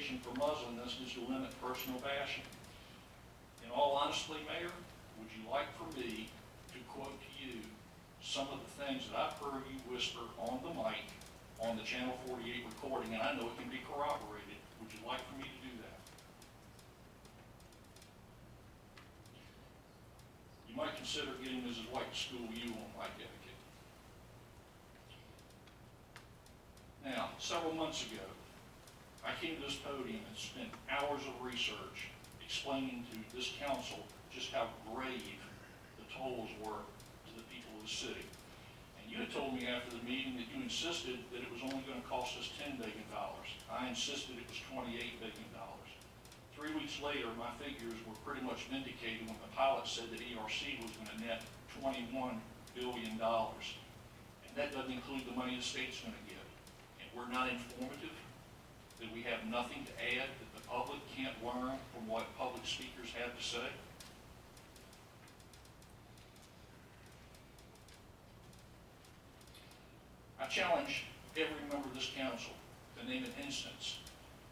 justification for muzzling-ness is to limit personal bashing. In all honesty, Mayor, would you like for me to quote to you some of the things that I've heard you whisper on the mic on the Channel 48 recording, and I know it can be corroborated. Would you like for me to do that? You might consider getting Mrs. White to school you on mic etiquette. Now, several months ago, I came to this podium and spent hours of research explaining to this council just how grave the tolls were to the people of the city. And you had told me after the meeting that you insisted that it was only going to cost us $10 billion. I insisted it was $28 billion. 3 weeks later, my figures were pretty much vindicated when the pilot said that ERC was going to net $21 billion. And that doesn't include the money the state's going to give. And we're not informative, that we have nothing to add, that the public can't learn from what public speakers have to say. I challenge every member of this council to name an instance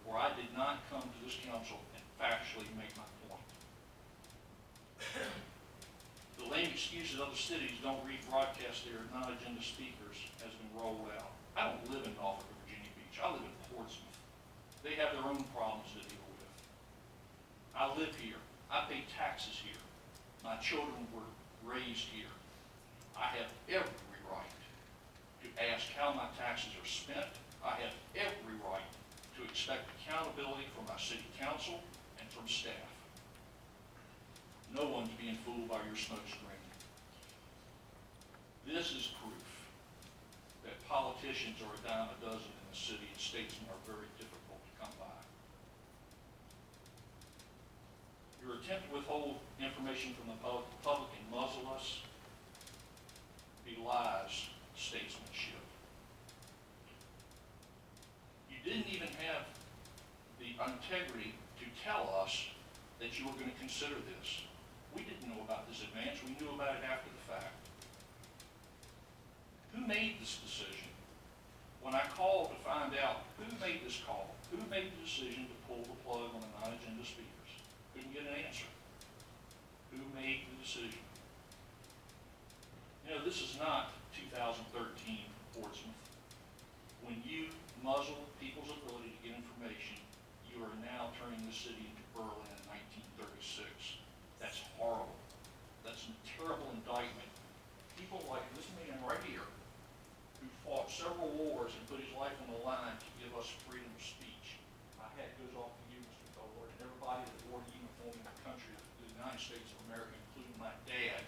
where I did not come to this council and factually make my point. The lame excuse that other cities don't rebroadcast their non-agenda speakers has been rolled out. I don't live in Norfolk or Virginia Beach. I live in Portsmouth. They have their own problems to deal with. I live here. I pay taxes here. My children were raised here. I have every right to ask how my taxes are spent. I have every right to expect accountability from my city council and from staff. No one's being fooled by your smokescreen. This is proof that politicians are a dime a dozen in the city, and statesmen are very difficult to come by. Your attempt to withhold information from the public and muzzle us belies statesmanship. You didn't even have the integrity to tell us that you were going to consider this. We didn't know about this advance. We knew about it after the fact. Who made this decision? When I called to find out who made this call, who made the decision to pull the plug on the non-agenda speakers, couldn't get an answer. Who made the decision? You know, this is not 2013 Portsmouth. When you muzzle people's ability to get information, you are now turning the city into Berlin in 1936. That's horrible. That's a terrible indictment. People like this man right here, who fought several wars and put his life on the line to give us freedom of speech. My hat goes off to you, Mr. Bowler, and everybody that wore the uniform in the country of the United States of America, including my dad,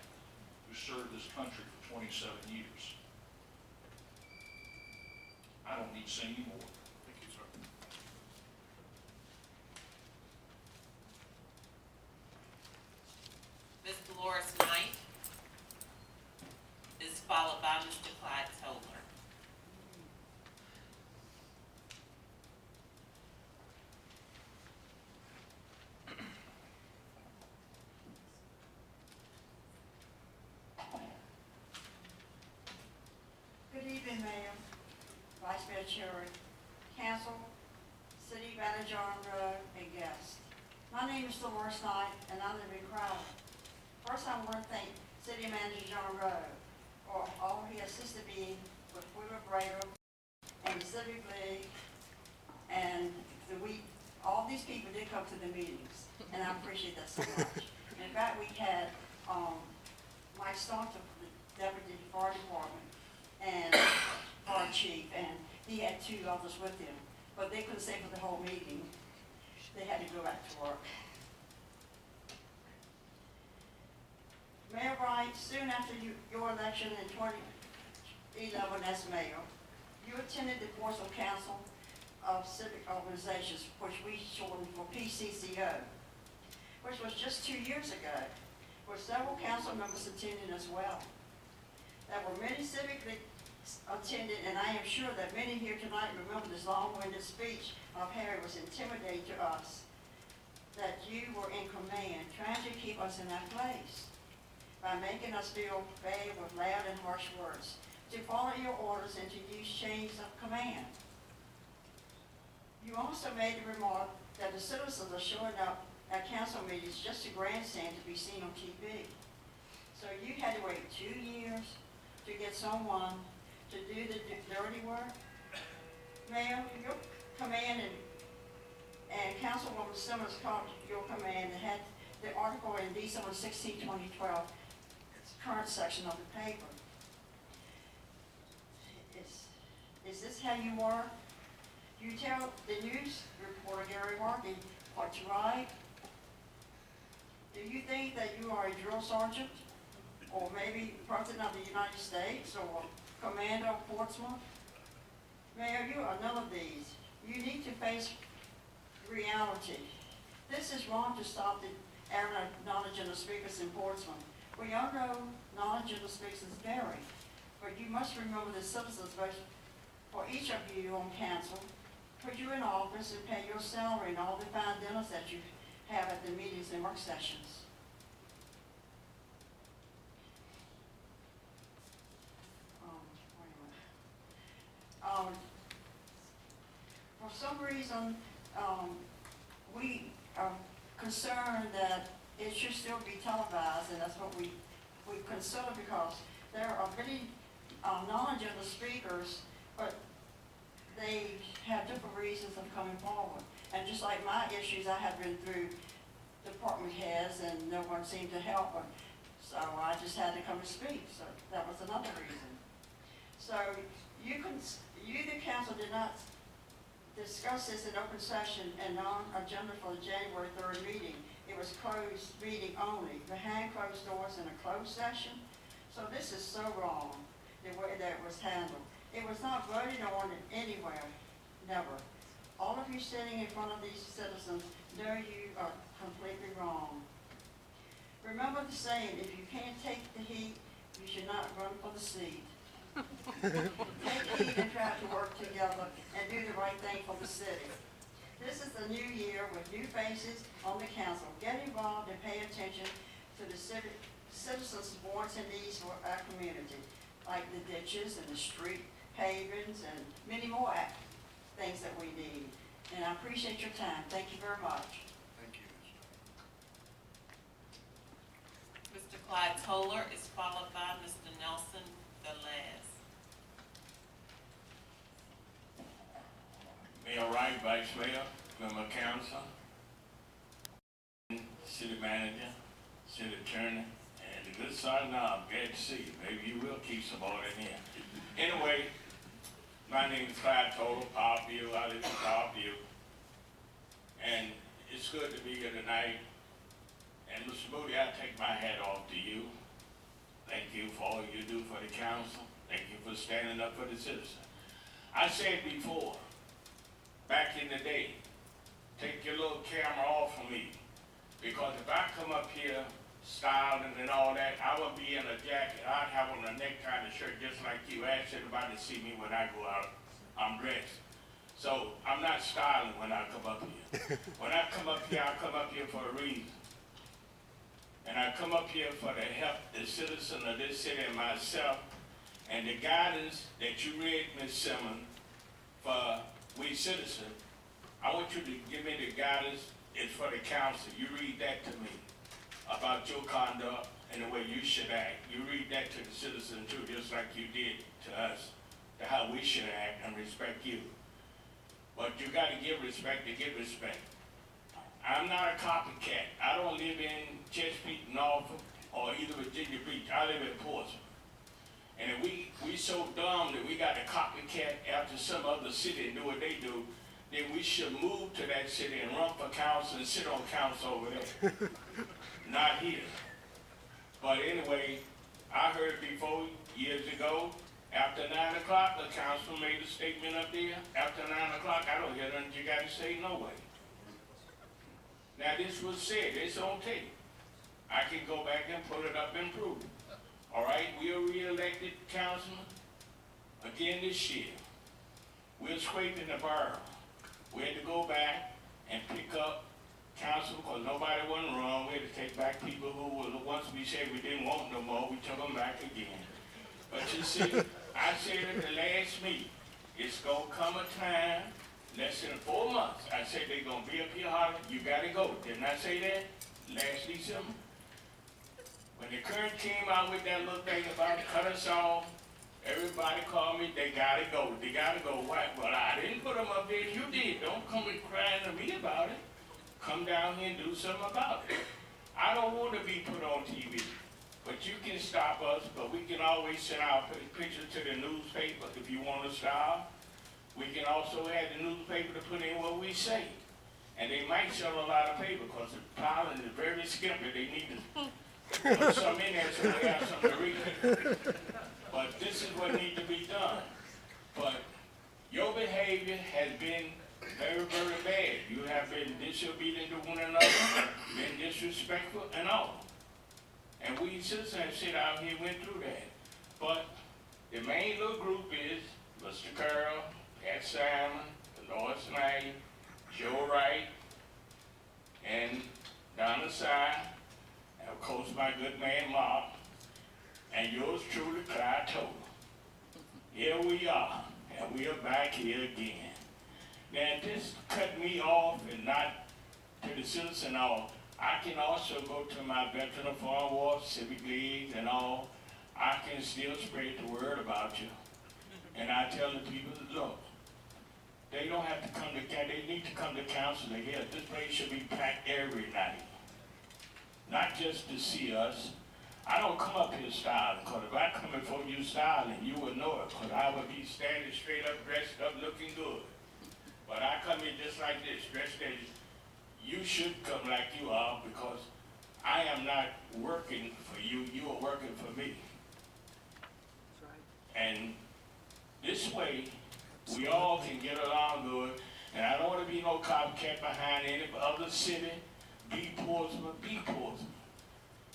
who served this country for 27 years. I don't need to say any more. Thank you, sir. Ms. Dolores Knight is followed by Mr. Clyde Toller. Good evening, Mayor, Vice Mayor Cherry, Council, City Manager on Road, and guests. My name is Dolores Knight, and I live in Crowley. First, I want to thank City Manager John Rowe for all he assisted me with Wheeler Brader and the Civic League, and all these people did come to the meetings, and I appreciate that so much. In fact, we had Mike Staunton, the Deputy Fire Department, and Fire Chief, and he had 2 others with him, but they couldn't stay for the whole meeting. They had to go back to work. Mayor Wright, soon after your election in 2011 as mayor, you attended the Portsmouth Council of Civic Organizations, which we shortened for PCCO, which was just 2 years ago, with several council members attending as well. There were many civic leagues attended, and I am sure that many here tonight remember this long-winded speech of Harry was intimidating to us, that you were in command, trying to keep us in our place by making us feel bad with loud and harsh words, to follow your orders and to use chains of command. You also made the remark that the citizens are showing up at council meetings just to grandstand to be seen on TV. So you had to wait 2 years to get someone to do the dirty work? Mayor, your command and Councilwoman Simmons called your command and had the article in December 16, 2012, current section of the paper. Is this how you are? You tell the news reporter Gary Harkey what to write? Do you think that you are a drill sergeant? Or maybe President of the United States or Commander of Portsmouth? Mayor, you are none of these. You need to face reality. This is wrong to stop the errant knowledge of the speakers in Portsmouth. We all know knowledge of the speakers is buried, but you must remember the citizens vote for each of you on council, put you in office and pay your salary and all the fine dinners that you have at the meetings and work sessions. For some reason, we are concerned that it should still be televised, and that's what we consider, because there are many knowledge of the speakers, but they have different reasons of coming forward. And just like my issues, I have been through department heads, and no one seemed to help them. So I just had to come and speak. So that was another reason. So you, the council, did not discuss this in open session and non-agenda for the January 3rd meeting. It was closed meeting only, behind closed doors in a closed session. So this is so wrong, the way that it was handled. It was not voted on anywhere, never. All of you sitting in front of these citizens know you are completely wrong. Remember the saying, if you can't take the heat, you should not run for the seat. Take heed and try to work together and do the right thing for the city. This is the new year with new faces on the council. Get involved and pay attention to the citizens' wants and needs for our community, like the ditches and the street pavings and many more things that we need. And I appreciate your time. Thank you very much. Thank you. Mr. Clyde Toller is followed by Mr. Nelson Velez. Mayor Wright, Vice Mayor, Member of Council, City Manager, City Attorney, and the good Sergeant, I'm glad to see you. Maybe you will keep some order in here. Anyway, my name is Clyde Toller, Powerview. I live in Powerview. And it's good to be here tonight. And Mr. Moody, I take my hat off to you. Thank you for all you do for the council. Thank you for standing up for the citizen. I said before, back in the day, take your little camera off of me. Because if I come up here styling and all that, I would be in a jacket. I'd have on a necktie and a shirt just like you. Ask everybody to see me when I go out. I'm dressed. So I'm not styling when I come up here. When I come up here, I come up here for a reason. And I come up here for the help, the citizen of this city and myself, and the guidance that you read, Ms. Simmons, for we citizens. I want you to give me the guidance. It's for the council. You read that to me about your conduct and the way you should act. You read that to the citizen too, just like you did to us, to how we should act and respect you. But you got to give respect to get respect. I'm not a copycat. I don't live in Chesapeake, Norfolk, or either Virginia Beach. I live in Portsmouth. And if we so dumb that we got to copycat after some other city and do what they do, then we should move to that city and run for council and sit on council over there. Not here. But anyway, I heard before, years ago, after 9 o'clock, the council made a statement up there. After 9 o'clock, I don't hear nothing you got to say no way. Now this was said, it's on tape. I can go back and pull it up and prove it. All right, we are re-elected councilman again this year. We're scraping the barrel. We had to go back and pick up council because nobody wasn't wrong. We had to take back people who were, once we said we didn't want no more, we took them back again. But you see, I said at the last meeting, it's gonna come a time less than 4 months, I said they're gonna be up here hollering, you gotta go. Didn't I say that last December? When the current came out with that little thing about cut us off, everybody called me, they gotta go. Why? Well, I didn't put them up there, you did. Don't come and crying to me about it. Come down here and do something about it. I don't want to be put on TV, but you can stop us, but we can always send our pictures to the newspaper if you want to stop. We can also add the newspaper to put in what we say. And they might sell a lot of paper because the pollen is very skimpy. They need to put some in there so they have something to read. But this is what needs to be done. But your behavior has been very, very bad. You have been disobedient to one another, been disrespectful and all. And we citizens have sit out here went through that. But the main little group is Mr. Carroll, Pat Simon, Lois Knight, Joe Wright, and down the side, and of course my good man Mark, and yours truly, Clyde Toller. Here we are, and we are back here again. Now, this cut me off and not to the citizen all. I can also go to my Veteran of Foreign War, Civic Leagues and all. I can still spread the word about you. And I tell the people, look, they don't have to come to, they need to come to council to hear. This place should be packed every night. Not just to see us. I don't come up here styling, because if I come before you styling, you would know it, because I would be standing straight up, dressed up, looking good. But I come in just like this, dressed as you should come like you are, because I am not working for you, you are working for me. That's right. And this way, we all can get along good, and I don't want to be no copycat behind any other city. Be Portsmouth,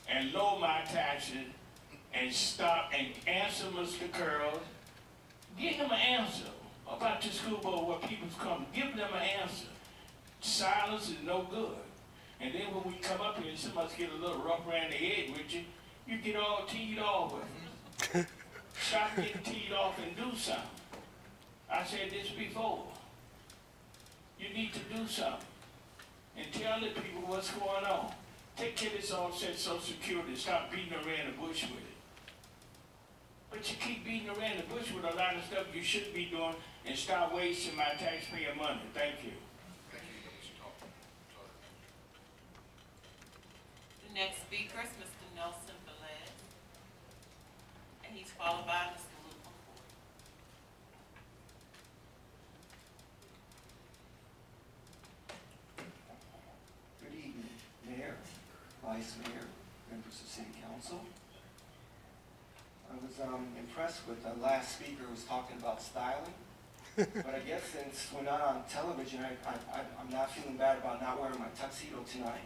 and lower my taxes, and stop and answer Mr. Curls. Give him an answer about the school board where people's coming. Give them an answer. Silence is no good. And then when we come up here and somebody get a little rough around the head with you, you get all teed off with them. Stop getting teed off and do something. I said this before. You need to do something. And tell the people what's going on. Take care of this offset Social Security. Stop beating around the bush with it. But you keep beating around the bush with a lot of stuff you shouldn't be doing, and stop wasting my taxpayer money. Thank you. The next speaker is Mr. Nelson Velez, and he's followed by Mr. Luke McCoy. Good evening, Mayor, Vice Mayor, members of City Council. I was impressed with the last speaker who was talking about styling, but I guess since we're not on television, I'm not feeling bad about not wearing my tuxedo tonight.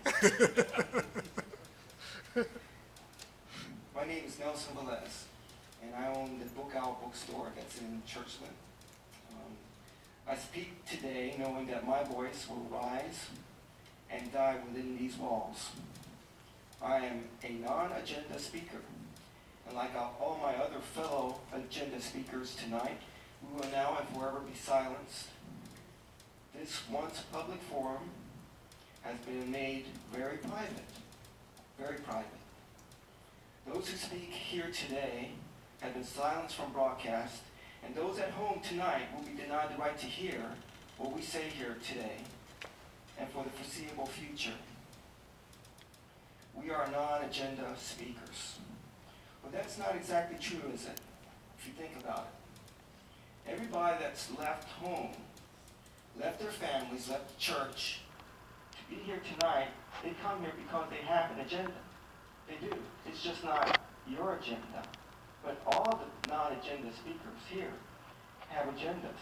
My name is Nelson Velez, and I own the Book Owl bookstore that's in Churchland. I speak today knowing that my voice will rise and die within these walls. I am a non-agenda speaker, and like all my other fellow agenda speakers tonight, we will now and forever be silenced. This once public forum has been made very private, very private. Those who speak here today have been silenced from broadcast, and those at home tonight will be denied the right to hear what we say here today and for the foreseeable future. We are non-agenda speakers. But that's not exactly true, is it? If you think about it. Everybody that's left home, left their families, left the church, to be here tonight, they come here because they have an agenda. They do. It's just not your agenda. But all the non-agenda speakers here have agendas.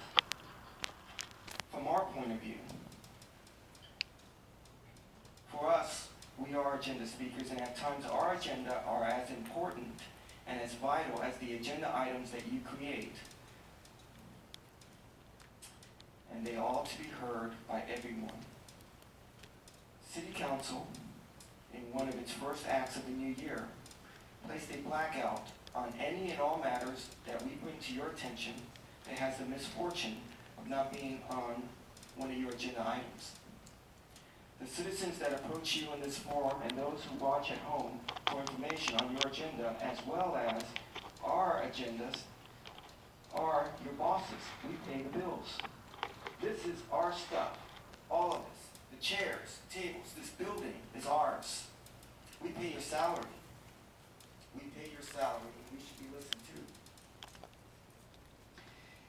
From our point of view, for us, we are agenda speakers, and at times our agenda are as important and as vital as the agenda items that you create. And they ought to be heard by everyone. City Council, in one of its first acts of the new year, placed a blackout on any and all matters that we bring to your attention that has the misfortune of not being on one of your agenda items. The citizens that approach you in this forum and those who watch at home for information on your agenda as well as our agendas are your bosses. We pay the bills. This is our stuff. All of this. The chairs, tables, this building is ours. We pay your salary. We pay your salary, and we should be listened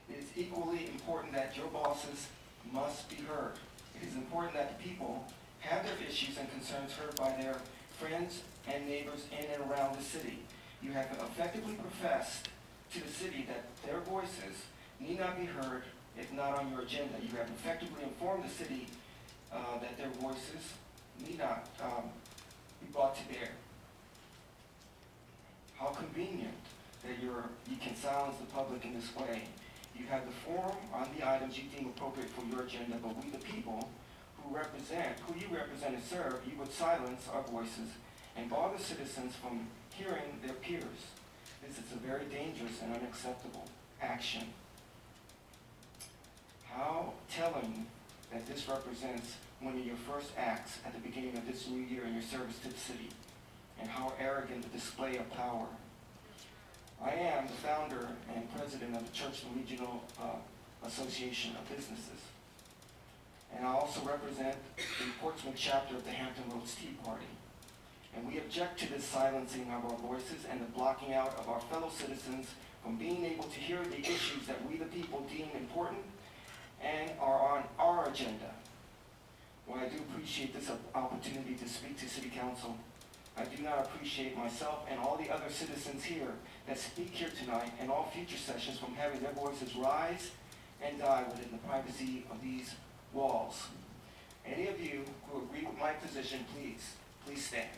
to. It is equally important that your bosses must be heard. It is important that the people have their issues and concerns heard by their friends and neighbors in and around the city. You have effectively professed to the city that their voices need not be heard if not on your agenda. You have effectively informed the city that their voices need not be brought to bear. How convenient that you can silence the public in this way. You have the forum on the items you deem appropriate for your agenda, but we the people who you represent and serve, you would silence our voices and bar the citizens from hearing their peers. This is a very dangerous and unacceptable action. How telling that this represents one of your first acts at the beginning of this new year in your service to the city, and how arrogant the display of power. I am the founder and president of the Churchland Regional Association of Businesses, and I also represent the Portsmouth chapter of the Hampton Roads Tea Party. And we object to this silencing of our voices and the blocking out of our fellow citizens from being able to hear the issues that we the people deem important and are on our agenda. While I do appreciate this opportunity to speak to City Council, I do not appreciate myself and all the other citizens here that speak here tonight and all future sessions from having their voices rise and die within the privacy of these walls. Any of you who agree with my position, please stand.